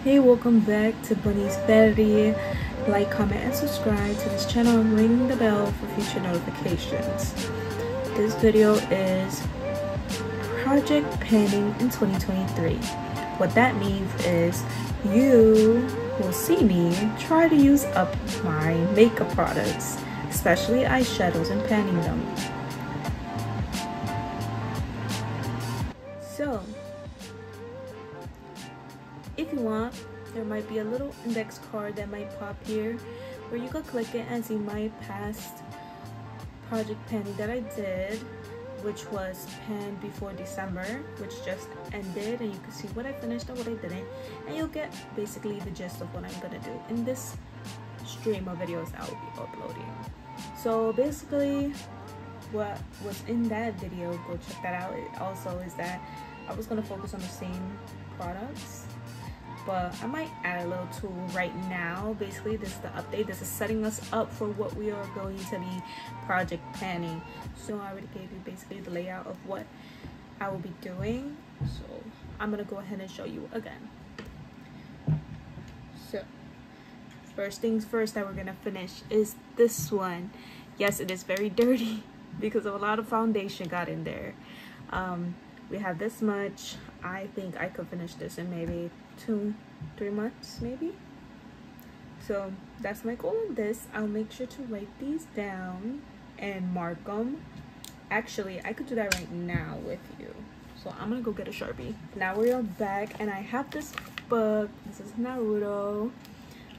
Hey, welcome back to Bunny's Vanity. Like, comment, and subscribe to this channel and ring the bell for future notifications. This video is project panning in 2023. What that means is you will see me try to use up my makeup products, especially eyeshadows, and panning them. So, if you want, there might be a little index card that might pop here where you could click it and see my past project panning that I did, which was panned before December, which just ended, and you can see what I finished and what I didn't, and you'll get basically the gist of what I'm gonna do in this stream of videos I will be uploading. So basically what was in that video, go check that out. It also is that I was gonna focus on the same products, but I might add a little tool right now. Basically, this is the update. This is setting us up for what we are going to be project panning. So I already gave you basically the layout of what I will be doing. So I'm gonna go ahead and show you again. So first things first that we're gonna finish is this one. Yes, it is very dirty because of a lot of foundation got in there. We have this much. I think I could finish this in maybe 2-3 months maybe. So that's my goal on this. I'll make sure to write these down and mark them. Actually, I could do that right now with you. So I'm gonna go get a Sharpie. Now we are back and I have this book. This is Naruto.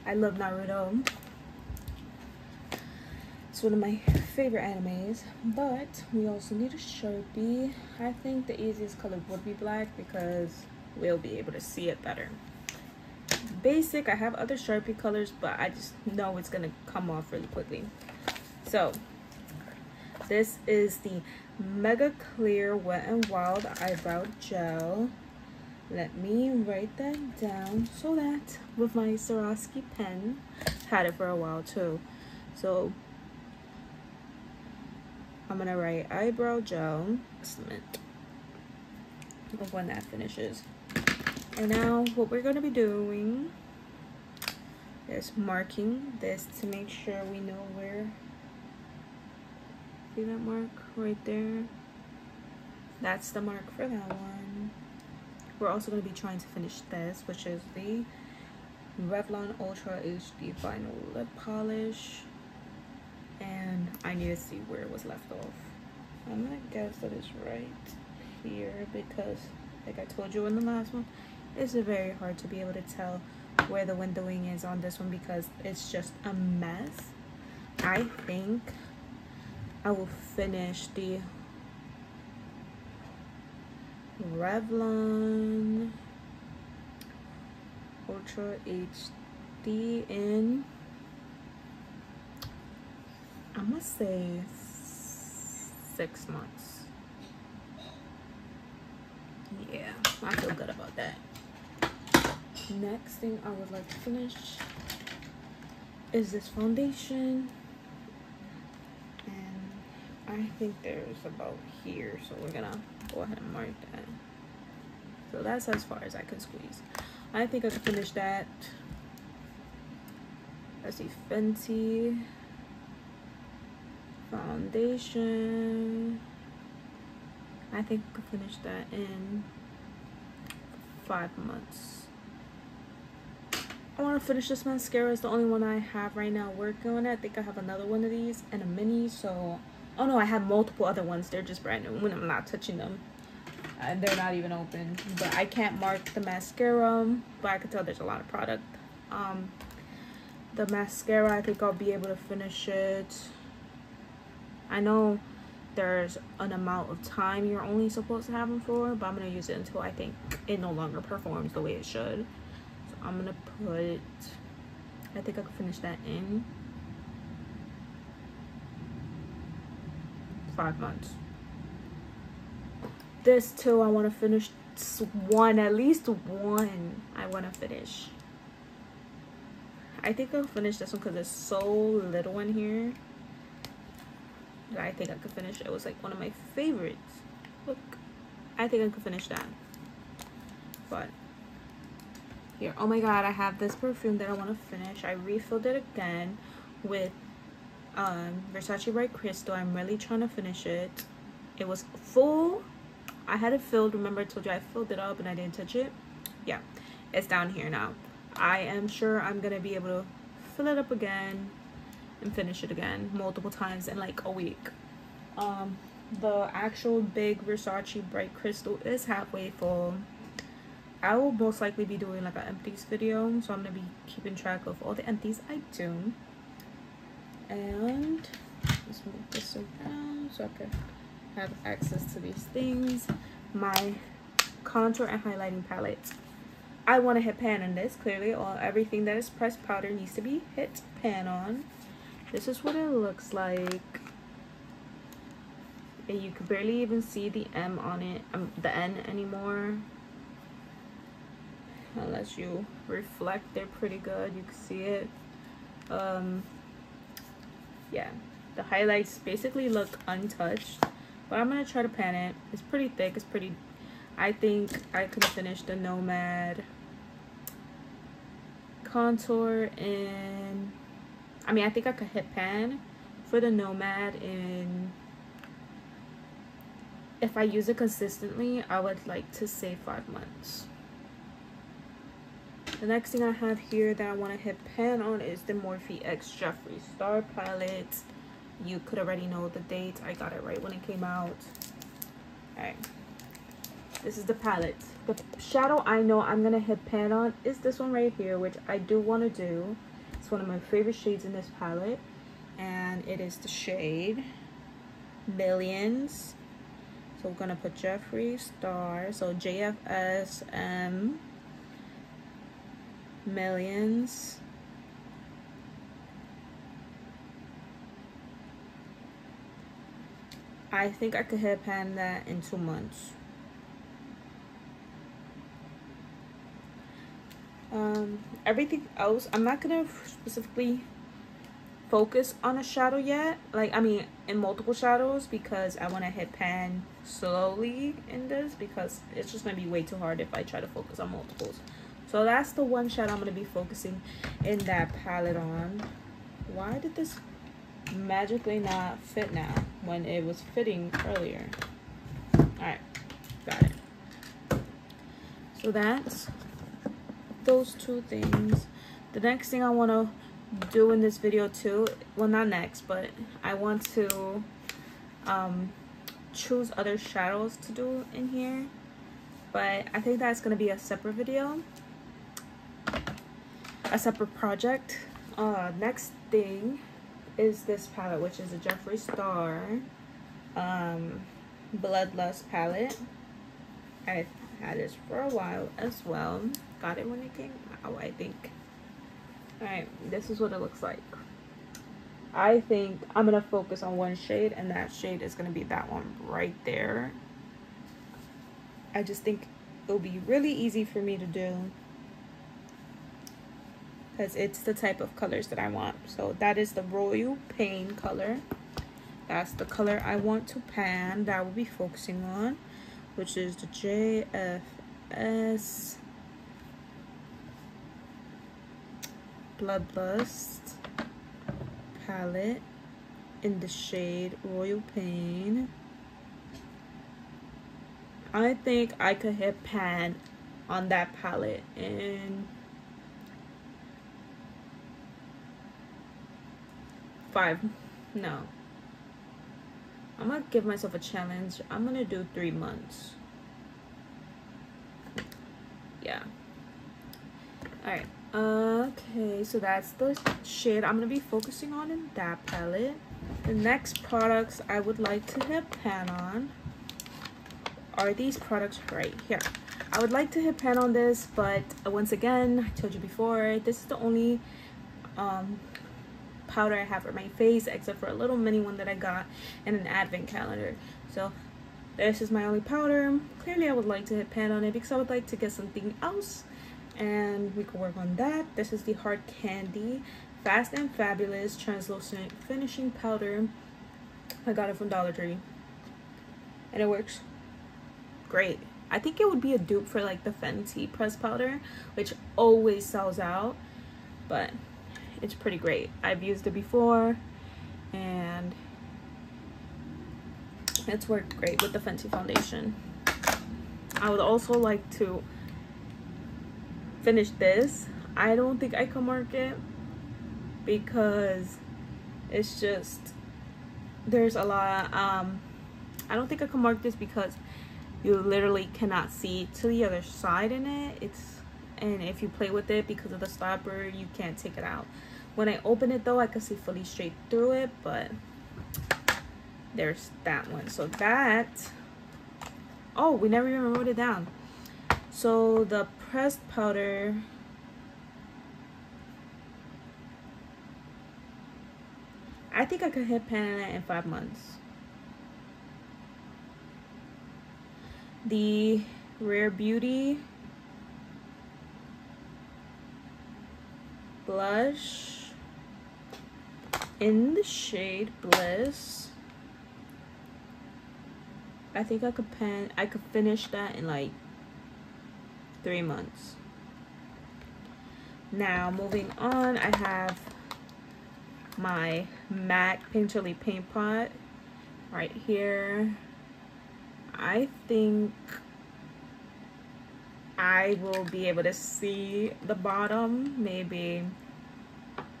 I love Naruto. It's one of my favorite animes, but we also need a Sharpie. I think the easiest color would be black because we'll be able to see it better. Basic, I have other Sharpie colors, but I just know it's gonna come off really quickly. So this is the Mega Clear Wet n Wild Eyebrow Gel. Let me write that down so that with my Swarovski pen, had it for a while too. So I'm gonna write eyebrow gel estimate of when that finishes. And now what we're gonna be doing is marking this to make sure we know where. See that mark right there? That's the mark for that one. We're also gonna be trying to finish this, which is the Revlon Ultra HD Vinyl Lip Polish. And I need to see where it was left off. I'm gonna guess that it's right here because, like I told you in the last one, it's very hard to be able to tell where the windowing is on this one because it's just a mess. I think I will finish the Revlon Ultra HD in, I'm gonna say 6 months. Yeah, I feel good about that. Next thing I would like to finish is this foundation. And I think there's about here, so we're gonna go ahead and mark that. So that's as far as I can squeeze. I think I can finish that. Let's see, Fenty foundation. I think I could finish that in 5 months. I want to finish this mascara. It's the only one I have right now working on it. I think I have another one of these and a mini. So, oh no, I have multiple other ones. They're just brand new when I'm not touching them. And they're not even open. But I can't mark the mascara. But I can tell there's a lot of product. The mascara, I think I'll be able to finish it. I know there's an amount of time you're only supposed to have them for, but I'm going to use it until I think it no longer performs the way it should. So I'm going to put, I think I can finish that in 5 months. This too, I want to finish one, at least one I want to finish. I think I'll finish this one because it's so little in here. I think I could finish it. It was like one of my favorites. Look, I think I could finish that. But here. Oh my god, I have this perfume that I want to finish. I refilled it again with Versace Bright Crystal. I'm really trying to finish it. It was full. I had it filled. Remember I told you I filled it up and I didn't touch it? Yeah, it's down here now. I am sure I'm gonna be able to fill it up again and finish it again multiple times in like a week. The actual big Versace Bright Crystal is halfway full. I will most likely be doing like an empties video, so I'm gonna be keeping track of all the empties I do. And let's move this around so I can have access to these things. My contour and highlighting palettes. I want to hit pan on this. Clearly, everything that is pressed powder needs to be hit pan on. This is what it looks like. And you can barely even see the M on it, the N anymore. Unless you reflect it pretty good, you can see it. Yeah, the highlights basically look untouched, but I'm gonna try to pan it. It's pretty thick. It's pretty. I think I could finish the Nomad contour in. I mean, I think I could hit pan for the Nomad in. If I use it consistently, I would like to say 5 months. The next thing I have here that I want to hit pan on is the Morphe X Jeffree Star palette. You could already know the date. I got it right when it came out. Alright. This is the palette. The shadow I know I'm going to hit pan on is this one right here, which I do want to do. It's one of my favorite shades in this palette. And it is the shade Millions. So we're going to put Jeffree Star. So JFSM. Millions. I think I could hit pan that in 2 months. Everything else, I'm not gonna specifically focus on a shadow yet. Like, I mean, in multiple shadows, because I want to hit pan slowly in this, because it's just gonna be way too hard if I try to focus on multiples. So that's the one shadow I'm going to be focusing in that palette on. Why did this magically not fit now when it was fitting earlier? Alright, got it. So that's those two things. The next thing I want to do in this video too, well, not next, but I want to choose other shadows to do in here. But I think that's going to be a separate video. A separate project. Next thing is this palette, which is a Jeffree Star Bloodlust palette. I've had this for a while as well. Got it when it came out, I think. Alright, this is what it looks like. I think I'm gonna focus on one shade, and that shade is gonna be that one right there. I just think it'll be really easy for me to do, because it's the type of colors that I want. So that is the Royal Pain color. That's the color I want to pan, that I will be focusing on, which is the JFS Bloodlust palette in the shade Royal Pain. I think I could hit pan on that palette in 5. No. I'm gonna give myself a challenge. I'm gonna do 3 months. Yeah. Alright. Okay, so that's the shade I'm gonna be focusing on in that palette. The next products I would like to hit pan on are these products right here. I would like to hit pan on this, but once again, I told you before, this is the only powder I have for my face, except for a little mini one that I got and an advent calendar. So this is my only powder. Clearly I would like to hit pan on it because I would like to get something else, and we can work on that. This is the Hard Candy Fast and Fabulous Translucent Finishing Powder. I got it from Dollar Tree and it works great. I think it would be a dupe for like the Fenty pressed powder, which always sells out, but it's pretty great. I've used it before and it's worked great with the Fenty foundation. I would also like to finish this. I don't think I can mark it because it's just, there's a lot. I don't think I can mark this because you literally cannot see to the other side in it. And if you play with it because of the stopper, you can't take it out. When I open it though, I can see fully straight through it, but there's that one. So that, oh, we never even wrote it down. So the pressed powder, I think I could hit pan in 5 months. The Rare Beauty blush in the shade Bliss, I think I could finish that in like 3 months. Now moving on, I have my MAC Painterly paint pot right here. I think I will be able to see the bottom, maybe,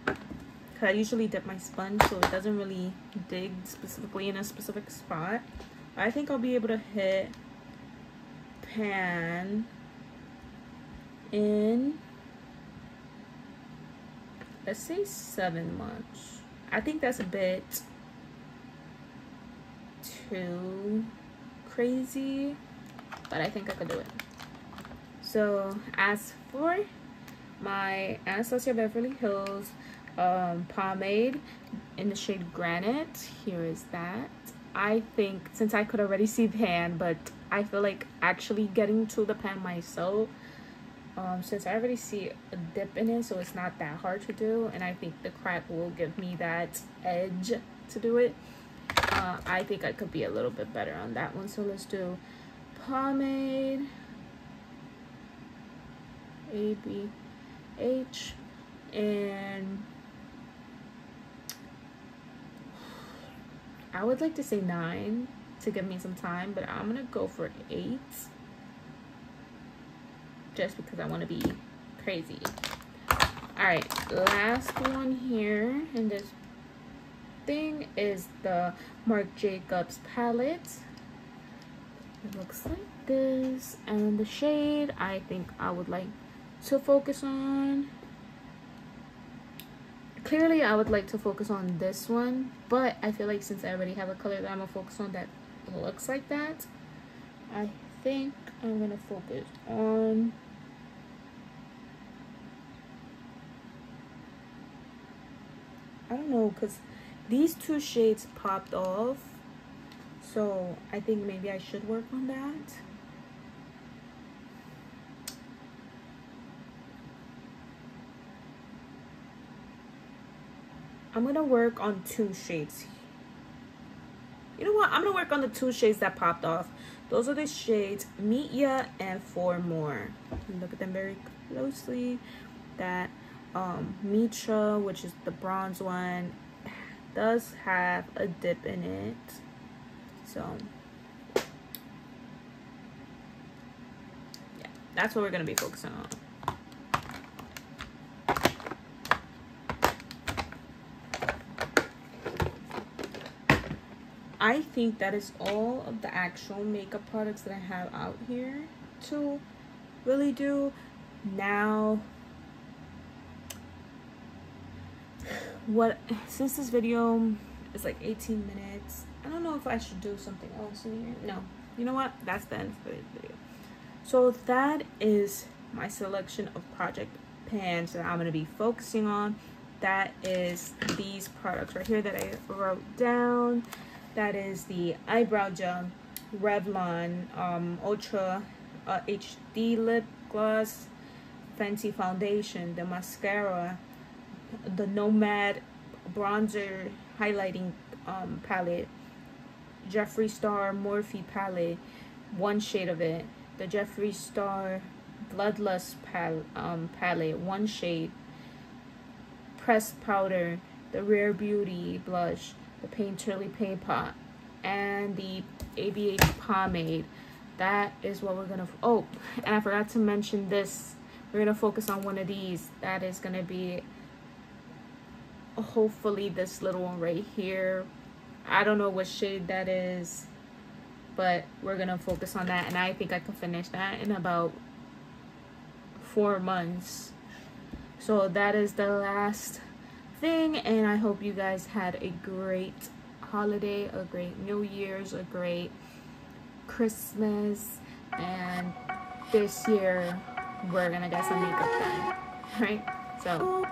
because I usually dip my sponge so it doesn't really dig specifically in a specific spot. I think I'll be able to hit pan in, let's say 7 months. I think that's a bit too crazy, but I think I could do it. So as for my Anastasia Beverly Hills pomade in the shade Granite, here is that. I think, since I could already see pan, but I feel like actually getting to the pan myself, since I already see a dip in it, so it's not that hard to do, and I think the crack will give me that edge to do it. I think I could be a little bit better on that one. So let's do pomade, ABH, and I would like to say 9 to give me some time, but I'm gonna go for 8 just because I want to be crazy. All right, last one here in this thing is the Marc Jacobs palette. It looks like this, and the shade I think I would like to focus on, clearly I would like to focus on this one, but I feel like since I already have a color that I'm gonna focus on that looks like that, I think I'm gonna focus on I don't know, because these 2 shades popped off, so I think maybe I should work on that. I'm gonna work on 2 shades. You know what? I'm gonna work on the 2 shades that popped off. Those are the shades Meet Ya and 4 More. Look at them very closely. That Mitra, which is the bronze one, does have a dip in it, so yeah, that's what we're gonna be focusing on. I think that is all of the actual makeup products that I have out here to really do. Now, since this video is like 18 minutes, I don't know if I should do something else in here. No, you know what, that's the end for this video. So that is my selection of project pans that I'm going to be focusing on. That is these products right here that I wrote down. That is the eyebrow gel, Revlon Ultra HD lip gloss, Fenty foundation, the mascara, the Nomad bronzer highlighting palette, Jeffree Star Morphe palette, 1 shade of it, the Jeffree Star Bloodlust palette, one shade, pressed powder, the Rare Beauty blush, the Painterly Paint Pot, and the ABH pomade. That is what we're gonna, oh, and I forgot to mention this, we're gonna focus on one of these. That is gonna be hopefully this little one right here. I don't know what shade that is, but we're gonna focus on that, and I think I can finish that in about 4 months. So that is the last thing, and I hope you guys had a great holiday, a great New Year's, a great Christmas, and this year we're gonna get some makeup done, right? So